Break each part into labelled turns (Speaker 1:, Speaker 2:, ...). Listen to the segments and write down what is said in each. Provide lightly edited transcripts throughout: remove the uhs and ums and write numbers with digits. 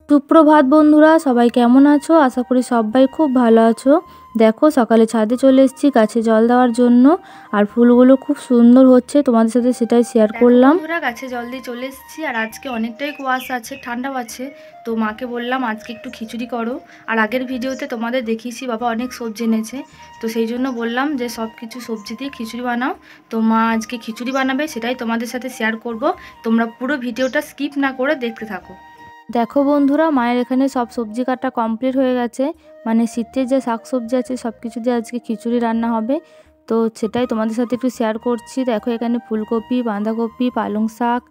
Speaker 1: সুপ্রভাত বন্ধুরা, সবাই কেমন আছো? আশা করি সবাই খুব ভালো আছো। দেখো সকালে ছাদে চলে এসেছি গাছে জল দেওয়ার জন্য, আর ফুলগুলো খুব সুন্দর হচ্ছে, তোমাদের সাথে সেটাই শেয়ার করলাম। বন্ধুরা গাছে জল দিয়ে চলে এসেছি, আর আজকে অনেকটাই কুয়াশা আছে, ঠান্ডাও আছে। তো মাকে বললাম আজকে একটু খিচুড়ি করো। আর আগের ভিডিওতে তোমাদের দেখিয়েছি বাবা অনেক সবজি এনেছে, তো সেই জন্য বললাম যে সব কিছু সবজি দিয়ে খিচুড়ি বানাও। তো মা আজকে খিচুড়ি বানাবে, সেটাই তোমাদের সাথে শেয়ার করব। তোমরা পুরো ভিডিওটা স্কিপ না করে দেখতে থাকো। দেখো বন্ধুরা, মায়ের এখানে সব সবজি কাটা কমপ্লিট হয়ে গেছে, মানে শীতের যে শাকসবজি আছে সব কিছু দিয়ে আজকে খিচুড়ি রান্না হবে। তো সেটাই তোমাদের সাথে একটু শেয়ার করছি। দেখো এখানে ফুলকপি, বাঁধাকপি, পালং শাক,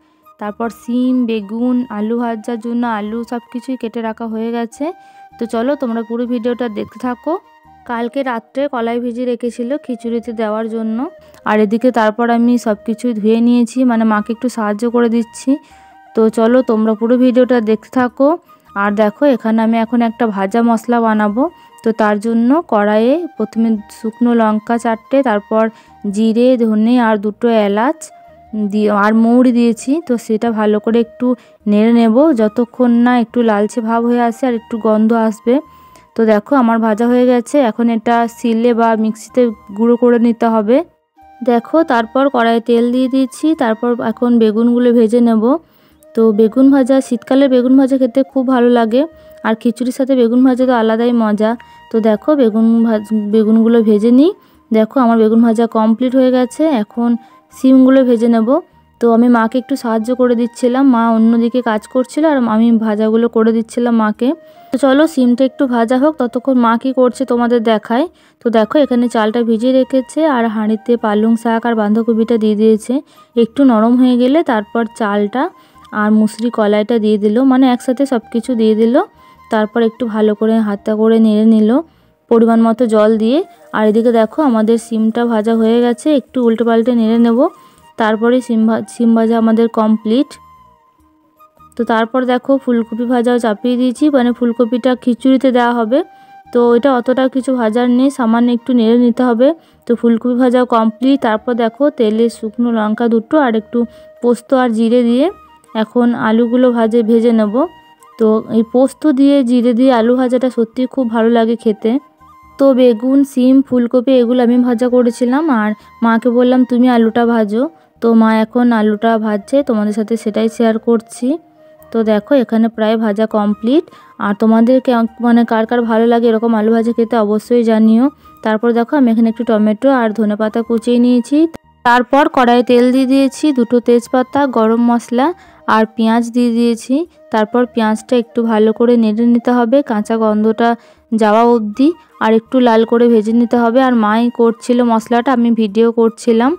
Speaker 1: তারপর সিম, বেগুন, আলু ভাজার জন্য আলু সব কিছুই কেটে রাখা হয়ে গেছে। তো চলো তোমরা পুরো ভিডিওটা দেখতে থাকো। কালকে রাত্রে কলাই ভিজিয়ে রেখেছিল খিচুড়িতে দেওয়ার জন্য, আর এদিকে তারপর আমি সব কিছুই ধুয়ে নিয়েছি, মানে মাকে একটু সাহায্য করে দিচ্ছি। তো চলো তোমরা পুরো ভিডিওটা দেখতে থাকো। আর দেখো এখানে আমি এখন একটা ভাজা মশলা বানাবো। তো তার জন্য কড়াইয়ে প্রথমে শুকনো লঙ্কা 4টে, তারপর জিরে, ধনে আর 2টো এলাচ দিয়ে আর মৌরি দিয়েছি। তো সেটা ভালো করে একটু নেড়ে নেব যতক্ষণ না একটু লালচে ভাব হয়ে আসে আর একটু গন্ধ আসবে। তো দেখো আমার ভাজা হয়ে গেছে, এখন এটা শিলে বা মিক্সিতে গুঁড়ো করে নিতে হবে। দেখো তারপর কড়াইয়ে তেল দিয়ে দিয়েছি, তারপর এখন বেগুনগুলো ভেজে নেব। তো বেগুন ভাজা, শীতকালে বেগুন ভাজা খেতে খুব ভালো লাগে, আর খিচুড়ির সাথে বেগুন ভাজা তো আলাদাই মজা। তো দেখো বেগুনগুলো ভেজে নিই। দেখো আমার বেগুন ভাজা কমপ্লিট হয়ে গেছে, এখন সিমগুলো ভেজে নেব। তো আমি মাকে একটু সাহায্য করে দিচ্ছিলাম, মা অন্যদিকে কাজ করছিল আর আমি ভাজাগুলো করে দিচ্ছিলাম মাকে। তো চলো সিমটা একটু ভাজা হোক, ততক্ষণ মা কী করছে তোমাদের দেখায়। তো দেখো এখানে চালটা ভিজিয়ে রেখেছে, আর হাঁড়িতে পালং শাক আর বাঁধাকপিটা দিয়ে দিয়েছে। একটু নরম হয়ে গেলে তারপর চালটা আর মুসুরি কলাইটা দিয়ে দিল, মানে একসাথে সব কিছু দিয়ে দিল। তারপর একটু ভালো করে হাতা করে নেড়ে নিল পরিমাণ মতো জল দিয়ে। আর এদিকে দেখো আমাদের সিমটা ভাজা হয়ে গেছে, একটু উল্টে পাল্টে নেড়ে নেব। তারপরে সিম ভাজা আমাদের কমপ্লিট। তো তারপর দেখো ফুলকপি ভাজাও চাপিয়ে দিয়েছি, মানে ফুলকপিটা খিচুড়িতে দেওয়া হবে। তো এটা অতটা কিছু ভাজার নেই, সামান্য একটু নেড়ে নিতে হবে। তো ফুলকপি ভাজাও কমপ্লিট। তারপর দেখো তেলে শুকনো লঙ্কা 2টো আর একটু পোস্ত আর জিরে দিয়ে এখন আলুগুলো ভেজে নেব। তো এই পোস্ত দিয়ে জিরে দিয়ে আলু ভাজাটা সত্যি খুব ভালো লাগে খেতে। তো বেগুন, সিম, ফুলকপি এগুলো আমি ভাজা করেছিলাম, আর মাকে বললাম তুমি আলুটা ভাজো। তো মা এখন আলুটা ভাজছে, তোমাদের সাথে সেটাই শেয়ার করছি। তো দেখো এখানে প্রায় ভাজা কমপ্লিট। আর তোমাদেরকে মানে কার কার ভালো লাগে এরকম আলু ভাজা খেতে অবশ্যই জানিও। তারপর দেখো আমি এখানে একটু টমেটো আর ধনেপাতা কুচিয়ে নিয়েছি। তারপর কড়াইয়ে তেল দিয়ে দিয়েছি, 2টো তেজপাতা, গরম মশলা আর পেঁয়াজ দিয়ে দিয়েছি। তারপর পেঁয়াজটা একটু ভালো করে নেড়ে নিতে হবে কাঁচা গন্ধটা যাওয়া অবধি, আর একটু লাল করে ভেজে নিতে হবে। আর মাই করছিল মশলাটা, আমি ভিডিও করছিলাম।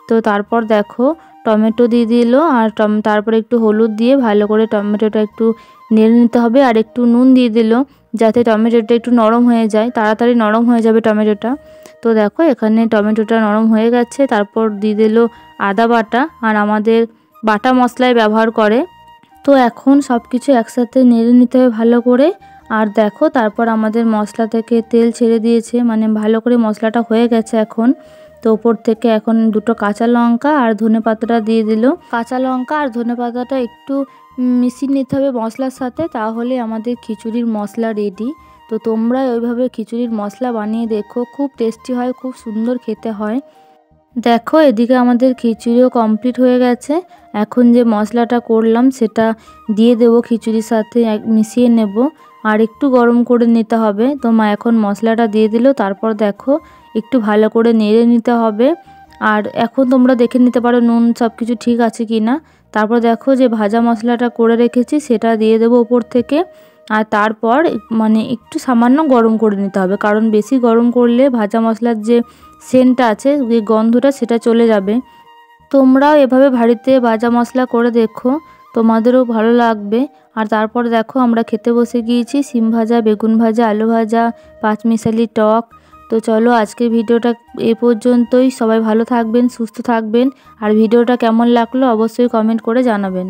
Speaker 1: তো তারপর দেখো টমেটো দিয়ে দিল, আর তারপরে একটু হলুদ দিয়ে ভালো করে টমেটোটা একটু নেড়ে নিতে হবে, আর একটু নুন দিয়ে দিল যাতে টমেটোটা একটু নরম হয়ে যায়, তাড়াতাড়ি নরম হয়ে যাবে টমেটোটা। তো দেখো এখানে টমেটোটা নরম হয়ে গেছে, তারপর দিয়ে দিল আদা বাটা, আর আমাদের বাটা মশলাই ব্যবহার করে। তো এখন সব কিছু একসাথে নেড়ে নিতে হবে ভালো করে। আর দেখো তারপর আমাদের মশলা থেকে তেল ছেড়ে দিয়েছে, মানে ভালো করে মশলাটা হয়ে গেছে এখন। তো ওপর থেকে এখন 2টো কাঁচা লঙ্কা আর ধনেপাতাটা দিয়ে দিল। কাঁচা লঙ্কা আর ধনেপাতাটা একটু মিশিয়ে নিতে হবে মশলার সাথে, তাহলে আমাদের খিচুড়ির মশলা রেডি। তো তোমরা ওইভাবে খিচুড়ির মশলা বানিয়ে দেখো, খুব টেস্টি হয়, খুব সুন্দর খেতে হয়। দেখো এদিকে আমাদের খিচুড়িও কমপ্লিট হয়ে গেছে, এখন যে মশলাটা করলাম সেটা দিয়ে দেবো খিচুড়ির সাথে মিশিয়ে নেব, আর একটু গরম করে নিতে হবে। তো মা এখন মশলাটা দিয়ে দিল, তারপর দেখো একটু ভালো করে নেড়ে নিতে হবে। আর এখন তোমরা দেখে নিতে পারো নুন সব কিছু ঠিক আছে কি না। তারপর দেখো যে ভাজা মশলাটা করে রেখেছি সেটা দিয়ে দেবো ওপর থেকে। আর তারপর মানে একটু সামান্য গরম করে নিতে হবে, কারণ বেশি গরম করলে ভাজা মশলার যে সেন্টটা আছে, যে গন্ধটা, সেটা চলে যাবে। তোমরাও এভাবে বাড়িতে ভাজা মশলা করে দেখো, তোমাদেরও ভালো লাগবে। আর তারপর দেখো আমরা খেতে বসে গিয়েছি, সিম ভাজা, বেগুন ভাজা, আলু ভাজা, পাঁচমিশালি টক। তো চলো আজকের ভিডিওটা এ পর্যন্তই। সবাই ভালো থাকবেন, সুস্থ থাকবেন, আর ভিডিওটা কেমন লাগলো অবশ্যই কমেন্ট করে জানাবেন।